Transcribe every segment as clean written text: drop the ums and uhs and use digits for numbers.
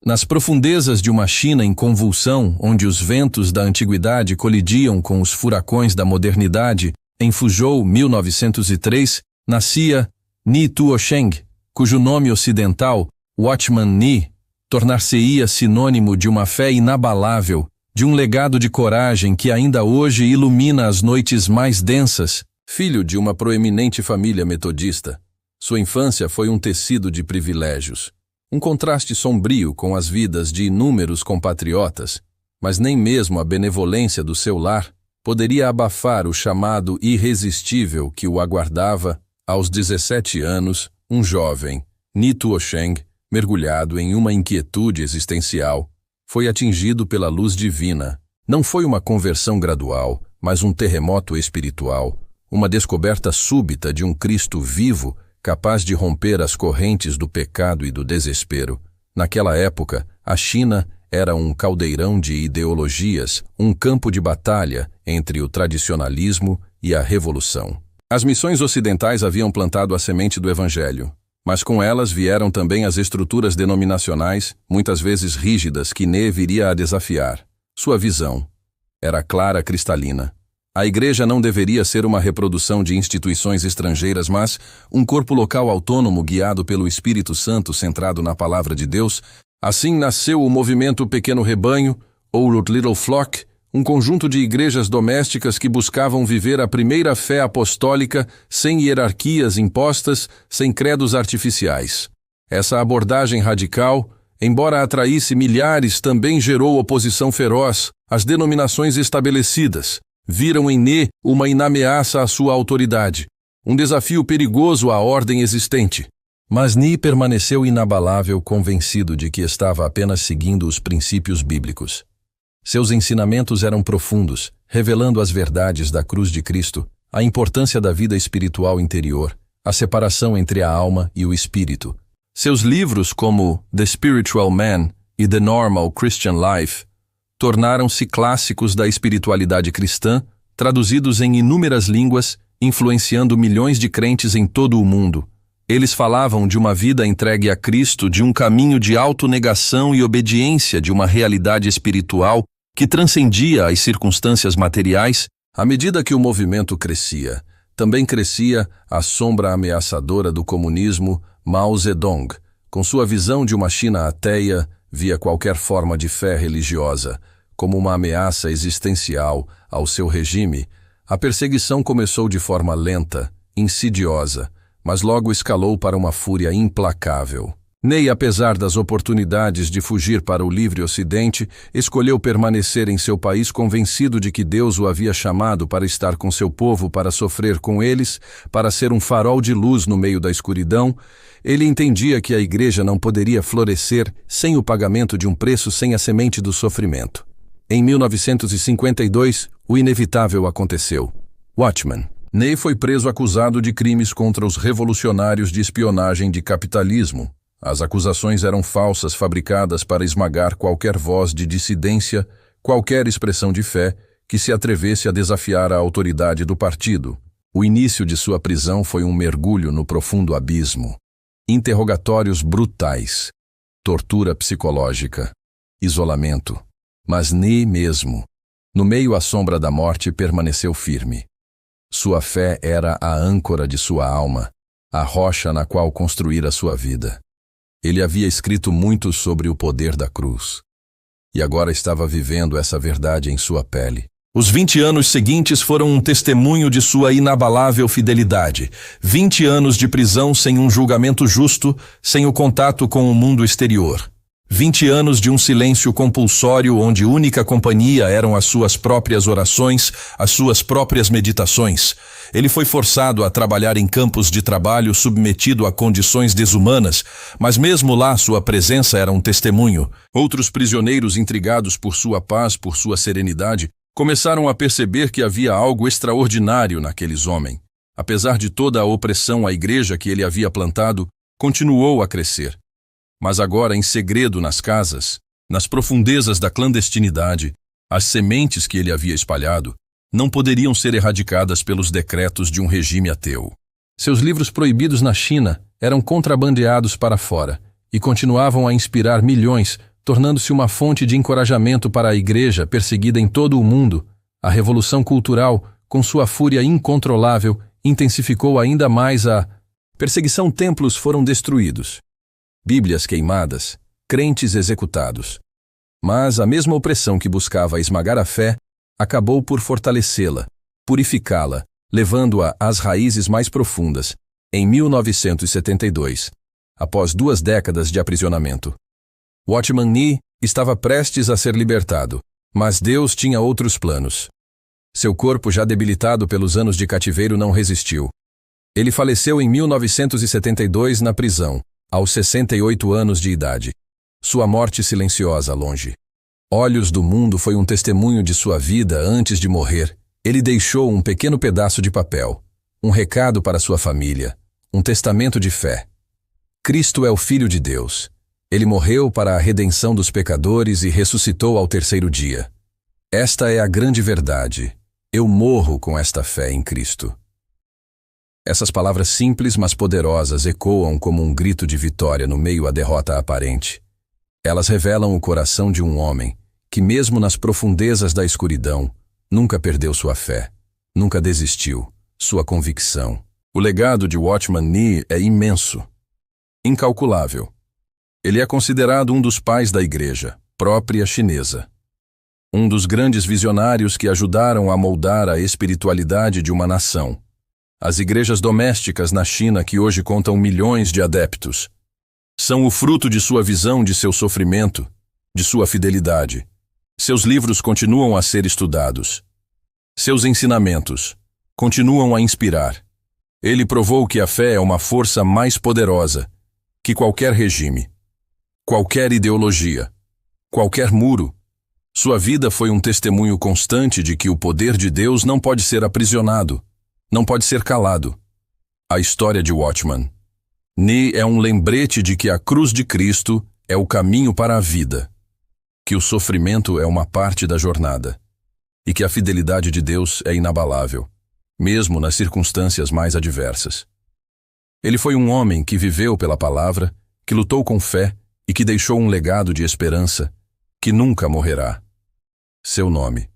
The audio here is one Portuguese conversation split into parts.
Nas profundezas de uma China em convulsão, onde os ventos da antiguidade colidiam com os furacões da modernidade, em Fuzhou, 1903, nascia Ni Tuosheng, cujo nome ocidental, Watchman Nee, tornar-se-ia sinônimo de uma fé inabalável, de um legado de coragem que ainda hoje ilumina as noites mais densas. Filho de uma proeminente família metodista, sua infância foi um tecido de privilégios, um contraste sombrio com as vidas de inúmeros compatriotas, mas nem mesmo a benevolência do seu lar poderia abafar o chamado irresistível que o aguardava. Aos 17 anos, um jovem, Ni Tuosheng, mergulhado em uma inquietude existencial, foi atingido pela luz divina. Não foi uma conversão gradual, mas um terremoto espiritual, uma descoberta súbita de um Cristo vivo, capaz de romper as correntes do pecado e do desespero. Naquela época, a China era um caldeirão de ideologias, um campo de batalha entre o tradicionalismo e a revolução. As missões ocidentais haviam plantado a semente do Evangelho, mas com elas vieram também as estruturas denominacionais, muitas vezes rígidas, que Nee viria a desafiar. Sua visão era clara, cristalina. A igreja não deveria ser uma reprodução de instituições estrangeiras, mas um corpo local autônomo guiado pelo Espírito Santo centrado na palavra de Deus. Assim nasceu o movimento Pequeno Rebanho, ou Little Flock, um conjunto de igrejas domésticas que buscavam viver a primeira fé apostólica sem hierarquias impostas, sem credos artificiais. Essa abordagem radical, embora atraísse milhares, também gerou oposição feroz às denominações estabelecidas. Viram em Nee uma inameaça à sua autoridade, um desafio perigoso à ordem existente. Mas Nee permaneceu inabalável, convencido de que estava apenas seguindo os princípios bíblicos. Seus ensinamentos eram profundos, revelando as verdades da cruz de Cristo, a importância da vida espiritual interior, a separação entre a alma e o espírito. Seus livros como The Spiritual Man e The Normal Christian Life tornaram-se clássicos da espiritualidade cristã, traduzidos em inúmeras línguas, influenciando milhões de crentes em todo o mundo. Eles falavam de uma vida entregue a Cristo, de um caminho de autonegação e obediência, de uma realidade espiritual que transcendia as circunstâncias materiais. À medida que o movimento crescia, também crescia a sombra ameaçadora do comunismo. Mao Zedong, com sua visão de uma China ateia, via qualquer forma de fé religiosa como uma ameaça existencial ao seu regime. A perseguição começou de forma lenta, insidiosa, mas logo escalou para uma fúria implacável. Nee, apesar das oportunidades de fugir para o livre Ocidente, escolheu permanecer em seu país, convencido de que Deus o havia chamado para estar com seu povo, para sofrer com eles, para ser um farol de luz no meio da escuridão. Ele entendia que a igreja não poderia florescer sem o pagamento de um preço, sem a semente do sofrimento. Em 1952, o inevitável aconteceu. Watchman. Nee foi preso acusado de crimes contra os revolucionários de espionagem de capitalismo. As acusações eram falsas, fabricadas para esmagar qualquer voz de dissidência, qualquer expressão de fé que se atrevesse a desafiar a autoridade do partido. O início de sua prisão foi um mergulho no profundo abismo. Interrogatórios brutais, tortura psicológica, isolamento. Mas Nee mesmo, no meio à sombra da morte, permaneceu firme. Sua fé era a âncora de sua alma, a rocha na qual construíra sua vida. Ele havia escrito muito sobre o poder da cruz, e agora estava vivendo essa verdade em sua pele. Os 20 anos seguintes foram um testemunho de sua inabalável fidelidade. 20 anos de prisão sem um julgamento justo, sem o contato com o mundo exterior. 20 anos de um silêncio compulsório onde única companhia eram as suas próprias orações, as suas próprias meditações. Ele foi forçado a trabalhar em campos de trabalho, submetido a condições desumanas, mas mesmo lá sua presença era um testemunho. Outros prisioneiros, intrigados por sua paz, por sua serenidade, começaram a perceber que havia algo extraordinário naqueles homens. Apesar de toda a opressão à igreja que ele havia plantado, continuou a crescer. Mas agora, em segredo nas casas, nas profundezas da clandestinidade, as sementes que ele havia espalhado não poderiam ser erradicadas pelos decretos de um regime ateu. Seus livros proibidos na China eram contrabandeados para fora e continuavam a inspirar milhões, tornando-se uma fonte de encorajamento para a igreja perseguida em todo o mundo. A Revolução Cultural, com sua fúria incontrolável, intensificou ainda mais a perseguição. Templos foram destruídos, Bíblias queimadas, crentes executados. Mas a mesma opressão que buscava esmagar a fé acabou por fortalecê-la, purificá-la, levando-a às raízes mais profundas. Em 1972, após 2 décadas de aprisionamento, Watchman Nee estava prestes a ser libertado, mas Deus tinha outros planos. Seu corpo, já debilitado pelos anos de cativeiro, não resistiu. Ele faleceu em 1972 na prisão, aos 68 anos de idade. Sua morte silenciosa longe olhos do mundo foi um testemunho de sua vida antes de morrer. Ele deixou um pequeno pedaço de papel, um recado para sua família, um testamento de fé. Cristo é o Filho de Deus. Ele morreu para a redenção dos pecadores e ressuscitou ao 3º dia. Esta é a grande verdade. Eu morro com esta fé em Cristo. Essas palavras simples, mas poderosas, ecoam como um grito de vitória no meio à derrota aparente. Elas revelam o coração de um homem que, mesmo nas profundezas da escuridão, nunca perdeu sua fé, nunca desistiu, sua convicção. O legado de Watchman Nee é imenso, incalculável. Ele é considerado um dos pais da igreja própria chinesa. Um dos grandes visionários que ajudaram a moldar a espiritualidade de uma nação. As igrejas domésticas na China, que hoje contam milhões de adeptos, são o fruto de sua visão, de seu sofrimento, de sua fidelidade. Seus livros continuam a ser estudados. Seus ensinamentos continuam a inspirar. Ele provou que a fé é uma força mais poderosa que qualquer regime, qualquer ideologia, qualquer muro. Sua vida foi um testemunho constante de que o poder de Deus não pode ser aprisionado, não pode ser calado. A história de Watchman Nee é um lembrete de que a cruz de Cristo é o caminho para a vida, que o sofrimento é uma parte da jornada e que a fidelidade de Deus é inabalável, mesmo nas circunstâncias mais adversas. Ele foi um homem que viveu pela palavra, que lutou com fé e que deixou um legado de esperança que nunca morrerá. Seu nome,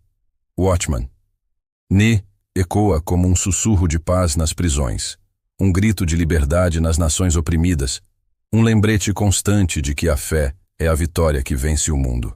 Watchman Nee, ecoa como um sussurro de paz nas prisões, um grito de liberdade nas nações oprimidas, um lembrete constante de que a fé é a vitória que vence o mundo.